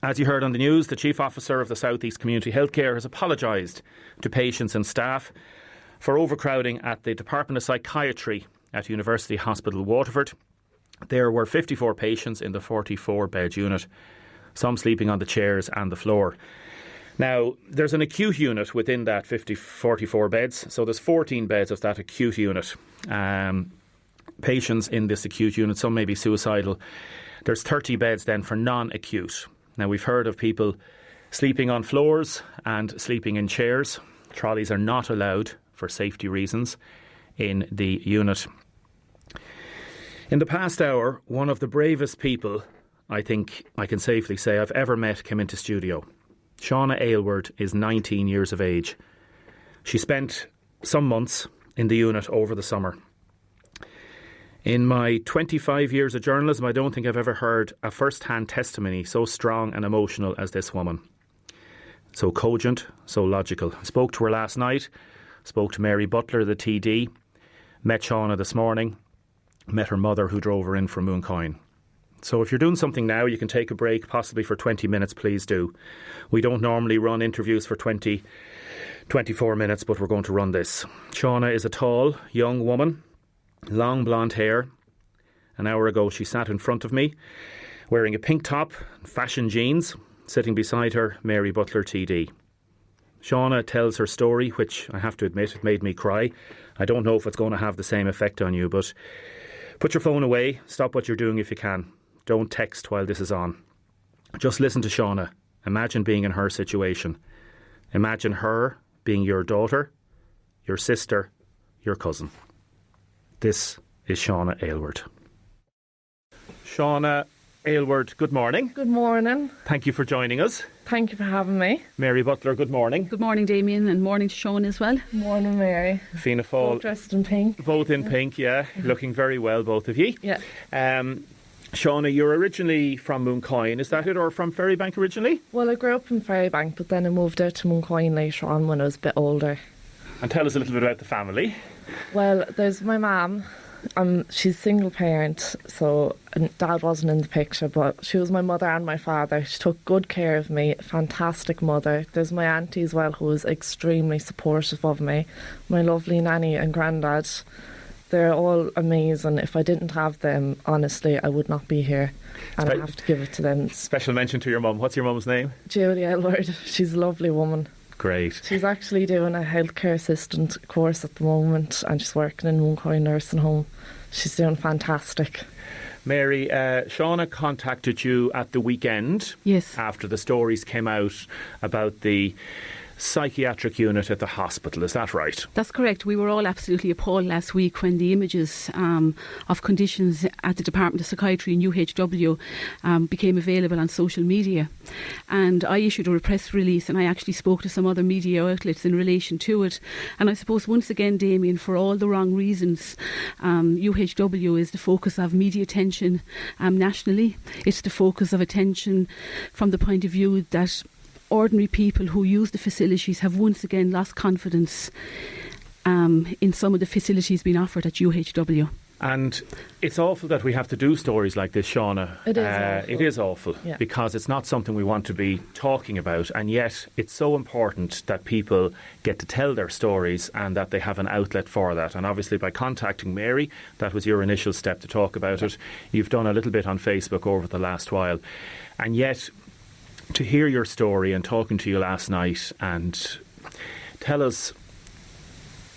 As you heard on the news, the Chief Officer of the South East Community Healthcare has apologised to patients and staff for overcrowding at the Department of Psychiatry at University Hospital Waterford. There were 54 patients in the 44-bed unit, some sleeping on the chairs and the floor. Now, there's an acute unit within that 44 beds, so there's 14 beds of that acute unit. Patients in this acute unit, some may be suicidal. There's 30 beds then for non-acute. Now, we've heard of people sleeping on floors and sleeping in chairs. Trolleys are not allowed for safety reasons in the unit. In the past hour, one of the bravest people I think I can safely say I've ever met came into studio. Shauna Aylward is 19 years of age. She spent some months in the unit over the summer. In my 25 years of journalism, I don't think I've ever heard a first-hand testimony so strong and emotional as this woman. So cogent, so logical. I spoke to her last night, spoke to Mary Butler, the TD, met Shauna this morning, met her mother who drove her in from Mooncoin. So if you're doing something now, you can take a break, possibly for 20 minutes, please do. We don't normally run interviews for 24 minutes, but we're going to run this. Shauna is a tall, young woman, long blonde hair. An hour ago, she sat in front of me, wearing a pink top, fashion jeans, sitting beside her, Mary Butler, TD. Shauna tells her story, which I have to admit, it made me cry. I don't know if it's going to have the same effect on you, but put your phone away, stop what you're doing if you can. Don't text while this is on. Just listen to Shauna. Imagine being in her situation. Imagine her being your daughter, your sister, your cousin. This is Shauna Aylward. Shauna Aylward, good morning. Good morning. Thank you for joining us. Thank you for having me. Mary Butler, good morning. Good morning, Damien, and morning to Shauna as well. Morning, Mary. Fiann Fáil. Both dressed in pink. Both in pink, yeah. Looking very well, both of you. Yeah. Shauna, you're originally from Mooncoin, is that it, or from Ferrybank originally? Well, I grew up in Ferrybank, but then I moved out to Mooncoin later on when I was a bit older. And tell us a little bit about the family. Well, there's my mum. She's single parent, so Dad wasn't in the picture, but she was my mother and my father. She took good care of me, fantastic mother. There's my auntie as well, who was extremely supportive of me. My lovely nanny and granddad. They're all amazing. If I didn't have them, honestly, I would not be here. And I have to give it to them. Special mention to your mum. What's your mum's name? Julie Aylward. She's a lovely woman. Great. She's actually doing a healthcare assistant course at the moment, and she's working in Mooncoin nursing home. She's doing fantastic. Mary, Shauna contacted you at the weekend. Yes. After the stories came out about the psychiatric unit at the hospital, is that right? That's correct. We were all absolutely appalled last week when the images of conditions at the Department of Psychiatry and UHW became available on social media. And I issued a press release, and I actually spoke to some other media outlets in relation to it. And I suppose once again, Damien, for all the wrong reasons, UHW is the focus of media attention nationally. It's the focus of attention from the point of view that ordinary people who use the facilities have once again lost confidence in some of the facilities being offered at UHW. And it's awful that we have to do stories like this, Shauna. It is awful. It is awful, yeah. Because it's not something we want to be talking about, and yet it's so important that people get to tell their stories and that they have an outlet for that. And obviously by contacting Mary, that was your initial step to talk about it. You've done a little bit on Facebook over the last while. And yet, to hear your story and talking to you last night, and tell us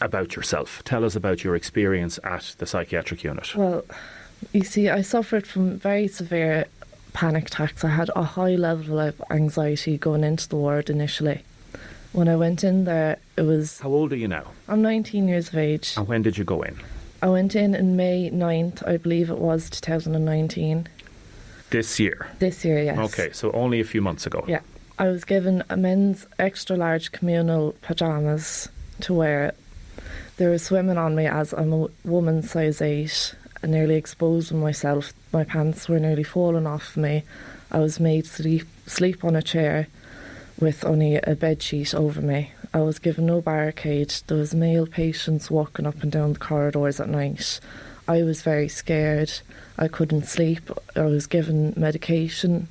about yourself. Tell us about your experience at the psychiatric unit. Well, you see, I suffered from very severe panic attacks. I had a high level of anxiety going into the ward initially. When I went in there, it was... How old are you now? I'm 19 years of age. And when did you go in? I went in May 9th, I believe it was, 2019. This year? This year, yes. Okay, so only a few months ago. Yeah. I was given a men's extra large communal pyjamas to wear. They were swimming on me as I'm a woman size 8 and nearly exposing myself. My pants were nearly falling off me. I was made to sleep on a chair with only a bed sheet over me. I was given no barricade. There was male patients walking up and down the corridors at night. I was very scared. I couldn't sleep. I was given medication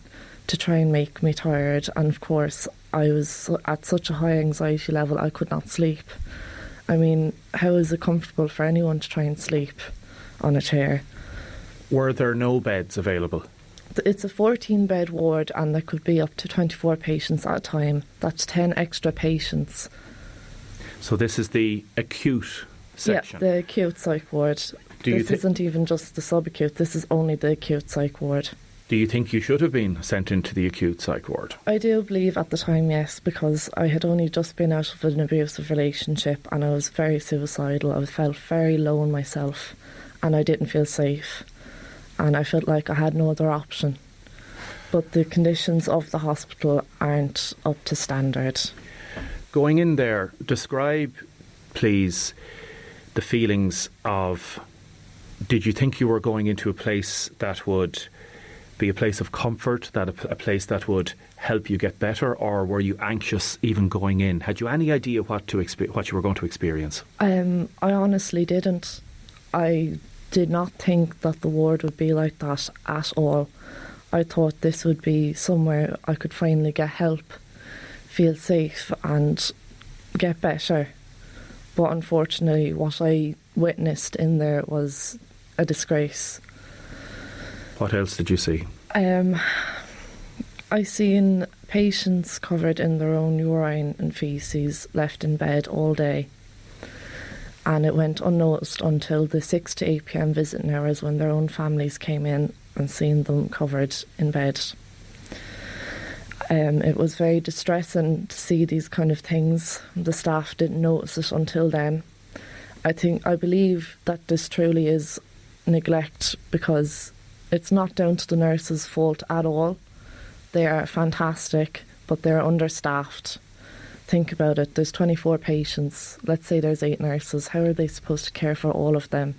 to try and make me tired. And of course, I was at such a high anxiety level, I could not sleep. I mean, how is it comfortable for anyone to try and sleep on a chair? Were there no beds available? It's a 14-bed ward, and there could be up to 24 patients at a time. That's 10 extra patients. So this is the acute section? Yeah, the acute psych ward. This isn't even just the subacute, this is only the acute psych ward. Do you think you should have been sent into the acute psych ward? I do believe at the time, yes, because I had only just been out of an abusive relationship and I was very suicidal. I felt very low in myself and I didn't feel safe. And I felt like I had no other option. But the conditions of the hospital aren't up to standard. Going in there, describe, please, the feelings of... Did you think you were going into a place that would be a place of comfort, that a place that would help you get better, or were you anxious even going in? Had you any idea what you were going to experience? I honestly didn't. I did not think that the ward would be like that at all. I thought this would be somewhere I could finally get help, feel safe and get better. But unfortunately, what I witnessed in there was a disgrace. What else did you see? I seen patients covered in their own urine and faeces left in bed all day. And it went unnoticed until the 6 to 8 p.m. visiting hours when their own families came in and seen them covered in bed. It was very distressing to see these kind of things. The staff didn't notice it until then. I believe that this truly is neglect, because it's not down to the nurses' fault at all. They are fantastic, but they're understaffed. Think about it, there's 24 patients, let's say there's 8 nurses, how are they supposed to care for all of them?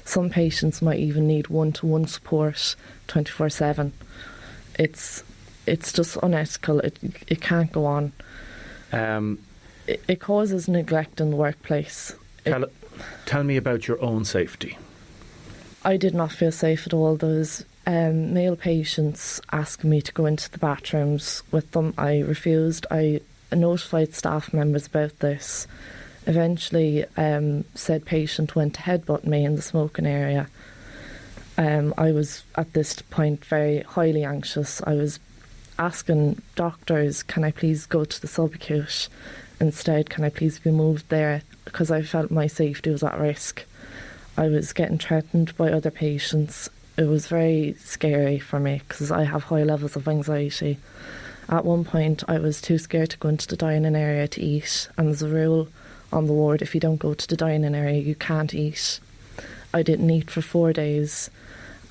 Some patients might even need one-to-one support 24/7. It's just unethical, it can't go on. It causes neglect in the workplace. Tell me about your own safety. I did not feel safe at all. There was male patients asking me to go into the bathrooms with them. I refused. I notified staff members about this. Eventually, said patient went to headbutt me in the smoking area. I was at this point very highly anxious. I was asking doctors, can I please go to the subacute? Instead, can I please be moved there? Because I felt my safety was at risk. I was getting threatened by other patients. It was very scary for me because I have high levels of anxiety. At one point, I was too scared to go into the dining area to eat, and there's a rule on the ward, if you don't go to the dining area, you can't eat. I didn't eat for 4 days,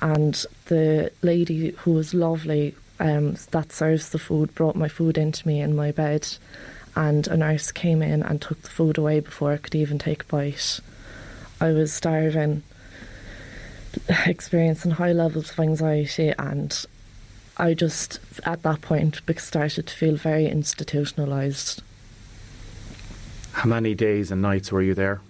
and the lady who was lovely, that serves the food, brought my food into me in my bed, and a nurse came in and took the food away before I could even take a bite. I was starving, experiencing high levels of anxiety, and I just, at that point, started to feel very institutionalised. How many days and nights were you there?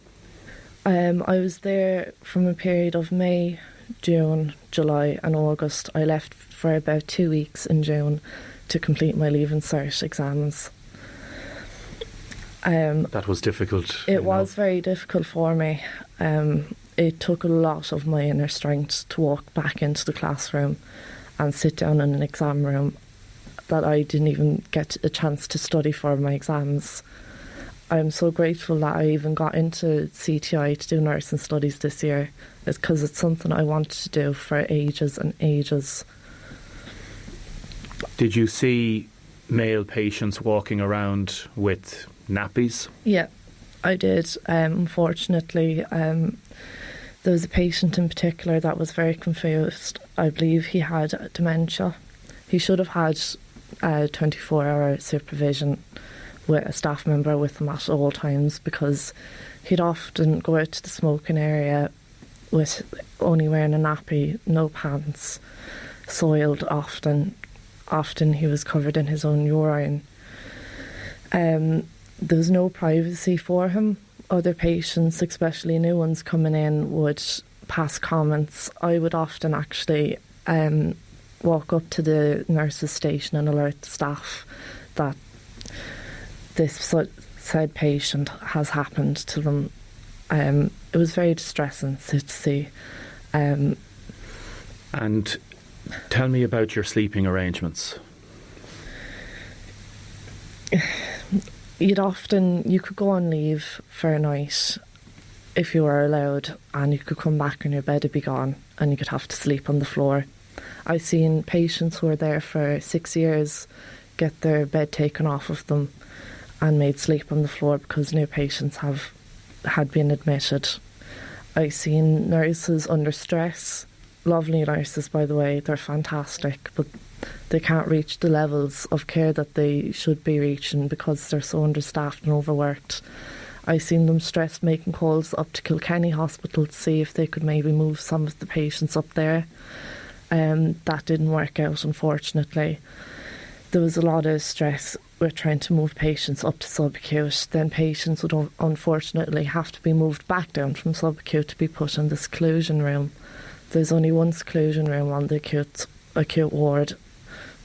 I was there from a period of May, June, July and August. I left for about 2 weeks in June to complete my Leaving Cert exams. That was difficult. It was very difficult for me. It took a lot of my inner strength to walk back into the classroom and sit down in an exam room that I didn't even get a chance to study for my exams. I'm so grateful that I even got into CTI to do nursing studies this year. It's because it's something I wanted to do for ages and ages. Did you see male patients walking around with nappies? Yeah, I did. Unfortunately, there was a patient in particular that was very confused. I believe he had dementia. He should have had 24-hour supervision with a staff member with him at all times, because he'd often go out to the smoking area with only wearing a nappy, no pants, soiled often. Often he was covered in his own urine. There was no privacy for him. Other patients, especially new ones coming in, would pass comments. I would often actually walk up to the nurse's station and alert the staff that this said patient has happened to them. It was very distressing to see. And tell me about your sleeping arrangements. You could go on leave for a night if you were allowed, and you could come back and your bed would be gone and you could have to sleep on the floor. I've seen patients who were there for 6 years get their bed taken off of them and made sleep on the floor because new patients had been admitted. I've seen nurses under stress, lovely nurses by the way, they're fantastic, but they can't reach the levels of care that they should be reaching because they're so understaffed and overworked. I've seen them stressed making calls up to Kilkenny Hospital to see if they could maybe move some of the patients up there. That didn't work out, unfortunately. There was a lot of stress with trying to move patients up to subacute. Then patients would unfortunately have to be moved back down from subacute to be put in the seclusion room. There's only one seclusion room on the acute ward.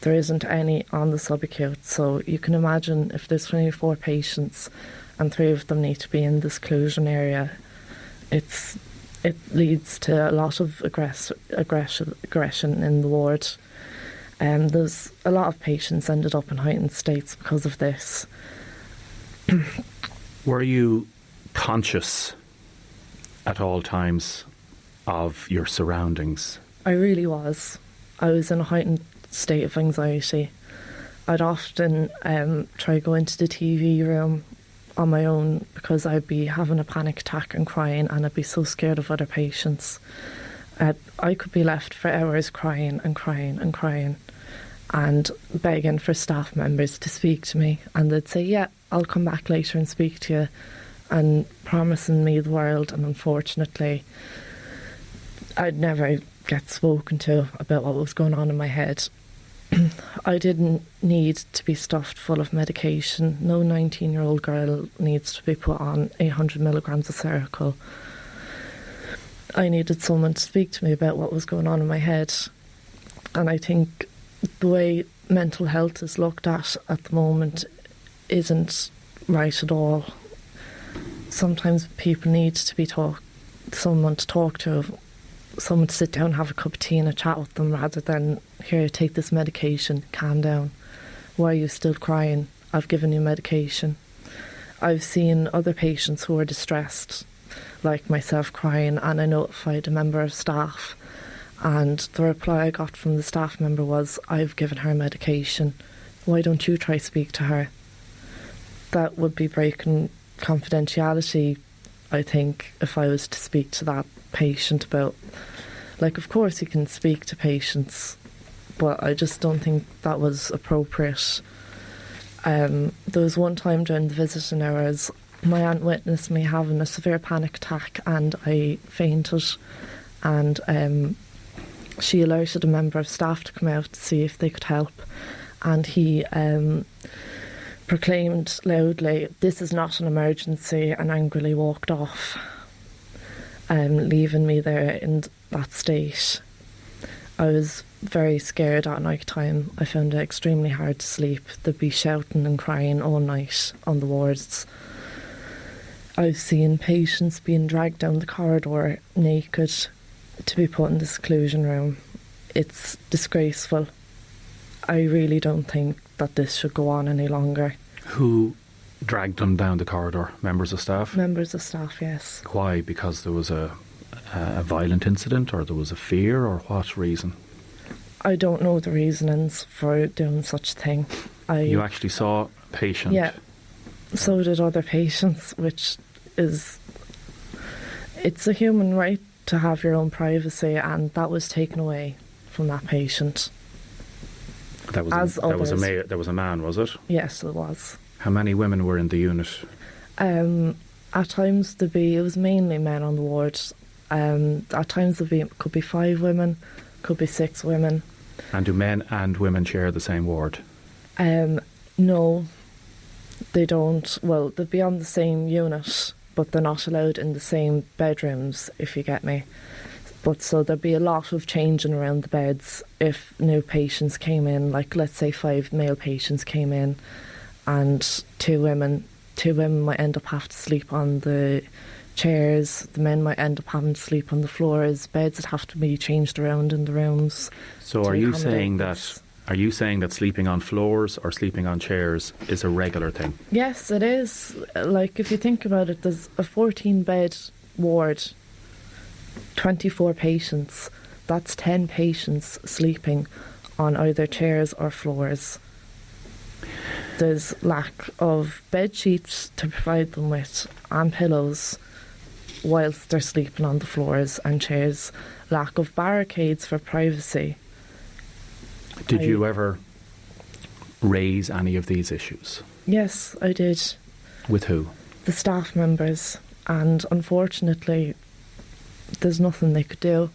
There isn't any on the subacute, so you can imagine if there's 24 patients and 3 of them need to be in the seclusion area, it leads to a lot of aggression in the ward. There's a lot of patients ended up in heightened states because of this. Were you conscious at all times of your surroundings? I really was. I was in a heightened state of anxiety. I'd often try go into the TV room on my own because I'd be having a panic attack and crying, and I'd be so scared of other patients. I could be left for hours crying and crying and crying and begging for staff members to speak to me, and they'd say, yeah, I'll come back later and speak to you, and promising me the world, and unfortunately I'd never get spoken to about what was going on in my head. I didn't need to be stuffed full of medication. No 19-year-old girl needs to be put on 800 milligrams of Seroquel. I needed someone to speak to me about what was going on in my head. And I think the way mental health is looked at the moment isn't right at all. Sometimes people need to be someone to talk to, someone to sit down, have a cup of tea and a chat with them, rather than, here, take this medication, calm down. Why are you still crying? I've given you medication. I've seen other patients who are distressed, like myself, crying, and I notified a member of staff, and the reply I got from the staff member was, I've given her medication. Why don't you try speak to her? That would be breaking confidentiality, I think, if I was to speak to that patient about, like, of course you can speak to patients, but I just don't think that was appropriate. There was one time during the visiting hours, my aunt witnessed me having a severe panic attack and I fainted, and she alerted a member of staff to come out to see if they could help, and he proclaimed loudly, "This is not an emergency," and angrily walked off, leaving me there in that state. I was very scared at night time. I found it extremely hard to sleep. There'd be shouting and crying all night on the wards. I've seen patients being dragged down the corridor naked to be put in the seclusion room. It's disgraceful. I really don't think that this should go on any longer. Who dragged them down the corridor? Members of staff? Members of staff, yes. Why? Because there was a violent incident, or there was a fear, or what reason? I don't know the reasonings for doing such a thing. You actually saw a patient? Yeah. So did other patients, which is... It's a human right to have your own privacy, and that was taken away from that patient. There was a man, was it? Yes, it was. How many women were in the unit? At times it was mainly men on the ward. At times could be 5 women, could be 6 women. And do men and women share the same ward? No, they don't. Well, they'd be on the same unit, but they're not allowed in the same bedrooms, if you get me. But so there'd be a lot of changing around the beds if new patients came in, like let's say 5 male patients came in and two women might end up having to sleep on the chairs, the men might end up having to sleep on the floors, beds would have to be changed around in the rooms. So are you saying that sleeping on floors or sleeping on chairs is a regular thing? Yes, it is. Like, if you think about it, there's a 14-bed ward, 24 patients. That's 10 patients sleeping on either chairs or floors. There's lack of bed sheets to provide them with and pillows whilst they're sleeping on the floors and chairs. Lack of barricades for privacy. Did you ever raise any of these issues? Yes, I did. With who? The staff members. And unfortunately, there's nothing they could do.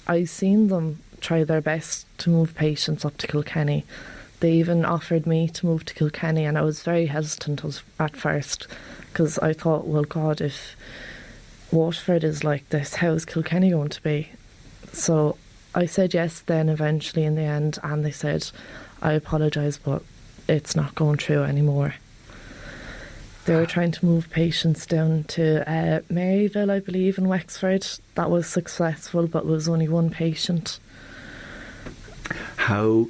I've seen them try their best to move patients up to Kilkenny. They even offered me to move to Kilkenny, and I was very hesitant at first because I thought, well, God, if Waterford is like this, how is Kilkenny going to be? So I said yes then eventually in the end, and they said, I apologise, but it's not going through anymore. They were trying to move patients down to Maryville, I believe, in Wexford. That was successful, but there was only one patient. How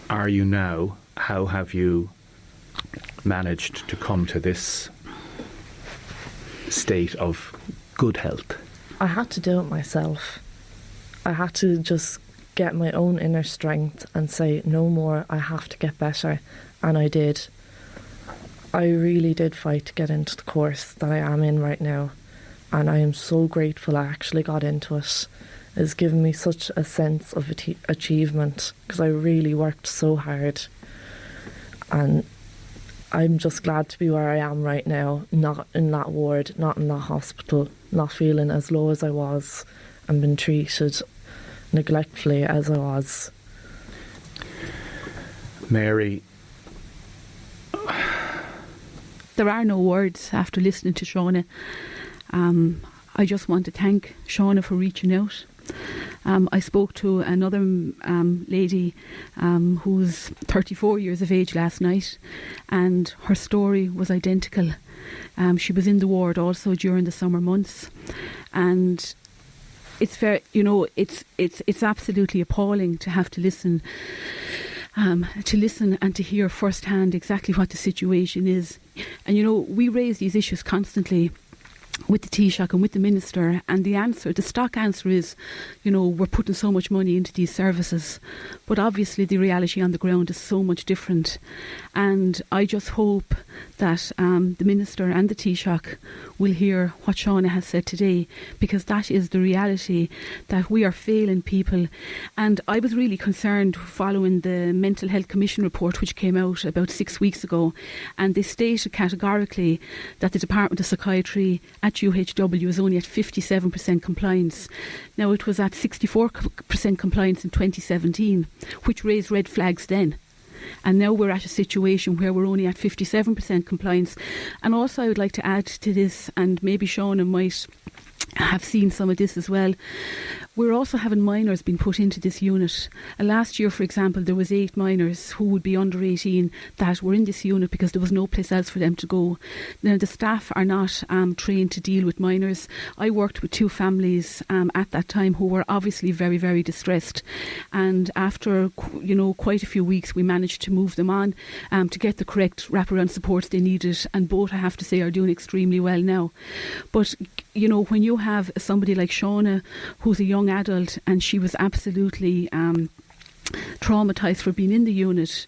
are you now? How have you managed to come to this state of good health? I had to do it myself. I had to just get my own inner strength and say, no more, I have to get better. And I did. I really did fight to get into the course that I am in right now. And I am so grateful I actually got into it. It's given me such a sense of achievement because I really worked so hard. And I'm just glad to be where I am right now, not in that ward, not in that hospital, not feeling as low as I was and being treated neglectfully as I was. Mary, there are no words after listening to Shauna. I just want to thank Shauna for reaching out. I spoke to another lady who's 34 years of age last night, and her story was identical. She was in the ward also during the summer months, and it's fair, it's absolutely appalling to have to listen and to hear firsthand exactly what the situation is. And we raise these issues constantly with the Taoiseach and with the Minister, and the stock answer is, we're putting so much money into these services, but obviously the reality on the ground is so much different. And I just hope that the Minister and the Taoiseach will hear what Shauna has said today, because that is the reality, that we are failing people. And I was really concerned following the Mental Health Commission report, which came out about 6 weeks ago, and they stated categorically that the Department of Psychiatry at UHW is only at 57% compliance. Now, it was at 64% compliance in 2017, which raised red flags then. And now we're at a situation where we're only at 57% compliance. And also I would like to add to this, and maybe Shauna might have seen some of this as well, we're also having minors being put into this unit. Last year, for example, there was 8 minors who would be under 18 that were in this unit because there was no place else for them to go. Now, the staff are not trained to deal with minors. I worked with 2 families at that time who were obviously very, very distressed. And after, quite a few weeks, we managed to move them on to get the correct wraparound supports they needed. And both, I have to say, are doing extremely well now. But, when you have somebody like Shauna, who's a young adult, and she was absolutely traumatised for being in the unit,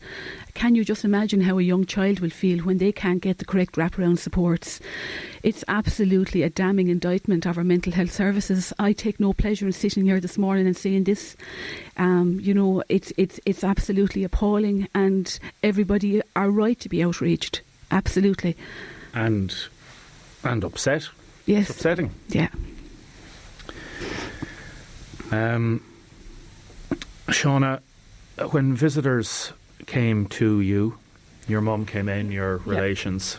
can you just imagine how a young child will feel when they can't get the correct wraparound supports? It's absolutely a damning indictment of our mental health services. I take no pleasure in sitting here this morning and saying this. It's absolutely appalling, and everybody are right to be outraged. Absolutely. And upset. Yes. It's upsetting. Yeah. Shauna, when visitors came to you, your mum came in, your relations,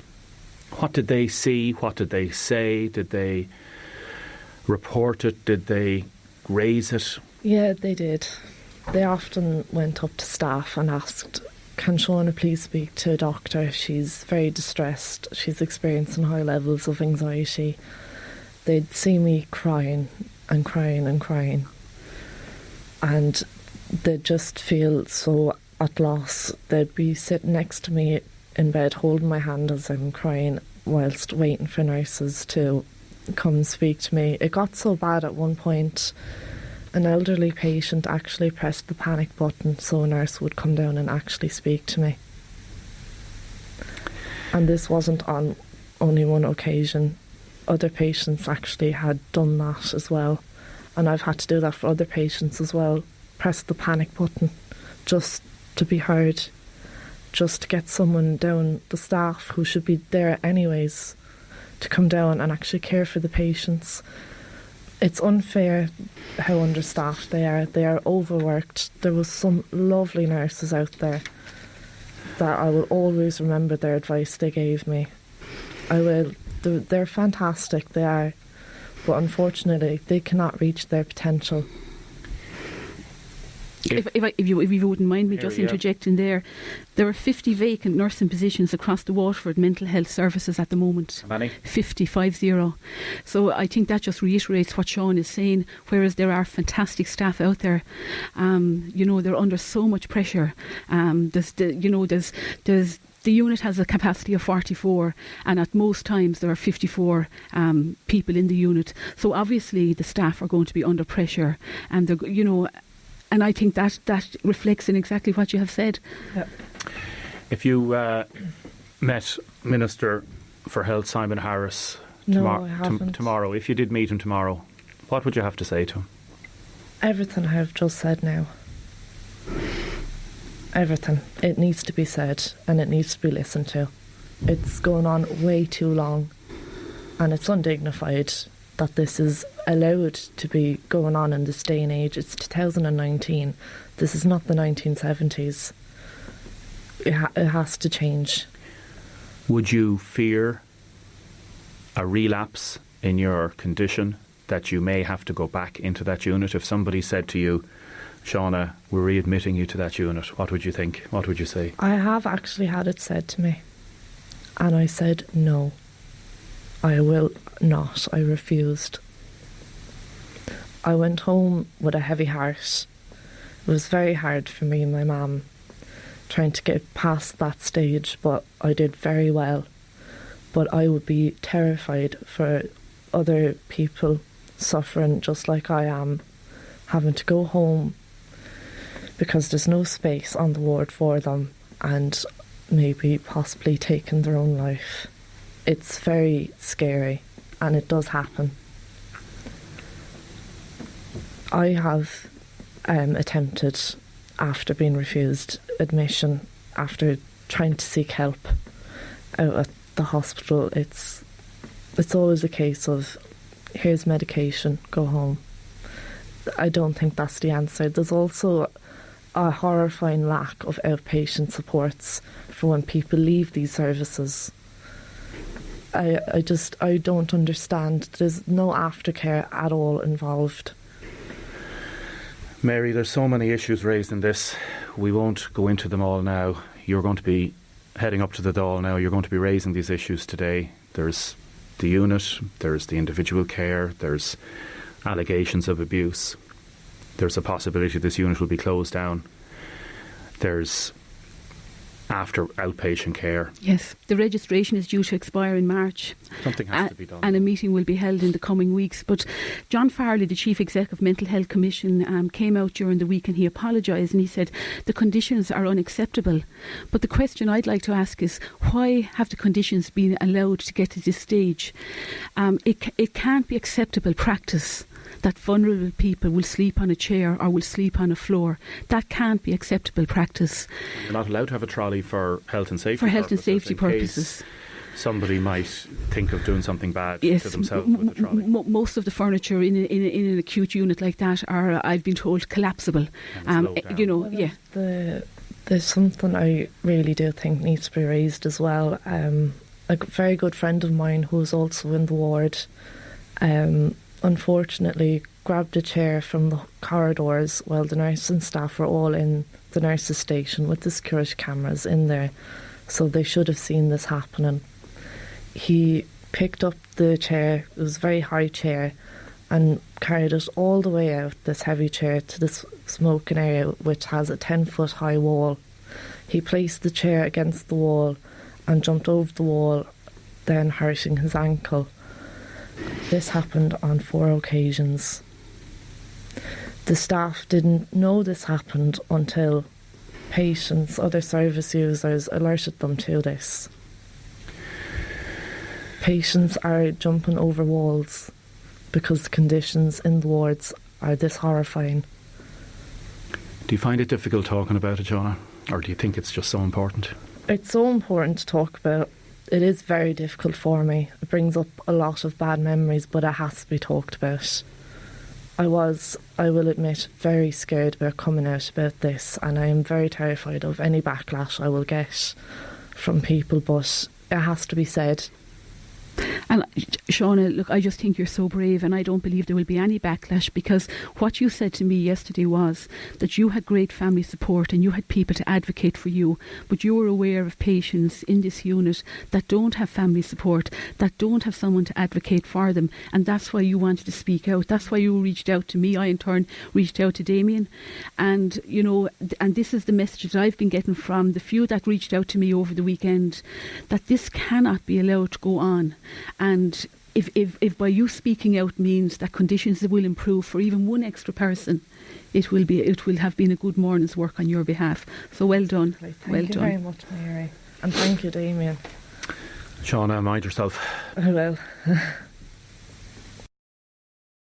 what did they see? What did they say? Did they report it? Did they raise it? Yeah, they did. They often went up to staff and asked, can Shauna please speak to a doctor? She's very distressed. She's experiencing high levels of anxiety. They'd see me crying and crying and crying. And they'd just feel so at loss. They'd be sitting next to me in bed holding my hand as I'm crying whilst waiting for nurses to come and speak to me. It got so bad at one point, an elderly patient actually pressed the panic button so a nurse would come down and actually speak to me. And this wasn't on only one occasion. Other patients actually had done that as well. And I've had to do that for other patients as well. Press the panic button just to be heard, just to get someone down, the staff who should be there anyways, to come down and actually care for the patients. It's unfair how understaffed they are. They are overworked. There was some lovely nurses out there that I will always remember their advice they gave me. I will. They're fantastic, they are. But unfortunately, they cannot reach their potential. If you wouldn't mind me just interjecting there are 50 vacant nursing positions across the Waterford mental health services at the moment. How many? 50. So I think that just reiterates what Sean is saying, whereas there are fantastic staff out there. They're under so much pressure. The unit has a capacity of 44, and at most times there are 54 people in the unit. So obviously the staff are going to be under pressure, and and I think that reflects in exactly what you have said. Yep. If you met Minister for Health Simon Harris tomorrow, if you did meet him tomorrow, what would you have to say to him? Everything I have just said now. Everything. It needs to be said and it needs to be listened to. It's going on way too long, and it's undignified that this is allowed to be going on in this day and age. It's 2019. This is not the 1970s. It has to change. Would you fear a relapse in your condition, that you may have to go back into that unit? If somebody said to you, Shauna, we're readmitting you to that unit, what would you think? What would you say? I have actually had it said to me, and I said no. I will not. I refused. I went home with a heavy heart. It was very hard for me and my mum trying to get past that stage, but I did very well. But I would be terrified for other people suffering just like I am, having to go home because there's no space on the ward for them, and maybe possibly taking their own life. It's very scary, and it does happen. I have attempted, after being refused admission, after trying to seek help out at the hospital, it's always a case of, here's medication, go home. I don't think that's the answer. There's also a horrifying lack of outpatient supports for when people leave these services. I don't understand. There's no aftercare at all involved. Mary, there's so many issues raised in this. We won't go into them all now. You're going to be heading up to the Dáil now. You're going to be raising these issues today. There's the unit, there's the individual care, there's allegations of abuse. There's a possibility this unit will be closed down. There's after outpatient care. Yes, the registration is due to expire in March. Something has to be done. And a meeting will be held in the coming weeks. But John Farley, the Chief Exec of Mental Health Commission, came out during the week and he apologised, and he said the conditions are unacceptable. But the question I'd like to ask is, why have the conditions been allowed to get to this stage? It can't be acceptable practice that vulnerable people will sleep on a chair or will sleep on a floor. That can't be acceptable practice. You're not allowed to have a trolley for health and safety purposes. For health and safety purposes. Somebody might think of doing something bad to themselves with the trolley. Most of the furniture in an acute unit like that are, I've been told, collapsible. There's something I really do think needs to be raised as well. A very good friend of mine who's also in the ward, unfortunately grabbed a chair from the corridors while the nursing staff were all in the nurses' station with the security cameras in there, so they should have seen this happening. He picked up the chair, it was a very high chair, and carried it all the way out, this heavy chair, to the smoking area, which has a 10-foot high wall. He placed the chair against the wall and jumped over the wall, then hurting his ankle. This happened on 4 occasions. The staff didn't know this happened until patients, other service users, alerted them to this. Patients are jumping over walls because the conditions in the wards are this horrifying. Do you find it difficult talking about it, Shauna? Or do you think it's just so important? It's so important to talk about. It is very difficult for me. It brings up a lot of bad memories, but it has to be talked about. I will admit, very scared about coming out about this, and I am very terrified of any backlash I will get from people, but it has to be said. And Shauna, look, I just think you're so brave, and I don't believe there will be any backlash, because what you said to me yesterday was that you had great family support and you had people to advocate for you, but you were aware of patients in this unit that don't have family support, that don't have someone to advocate for them, and that's why you wanted to speak out. That's why you reached out to me. I in turn reached out to Damien, and and this is the message that I've been getting from the few that reached out to me over the weekend, that this cannot be allowed to go on. And if by you speaking out means that conditions will improve for even one extra person, it will have been a good morning's work on your behalf. So well done. Thank you very much, Mary. And thank you, Damien. Shauna, mind yourself. I will.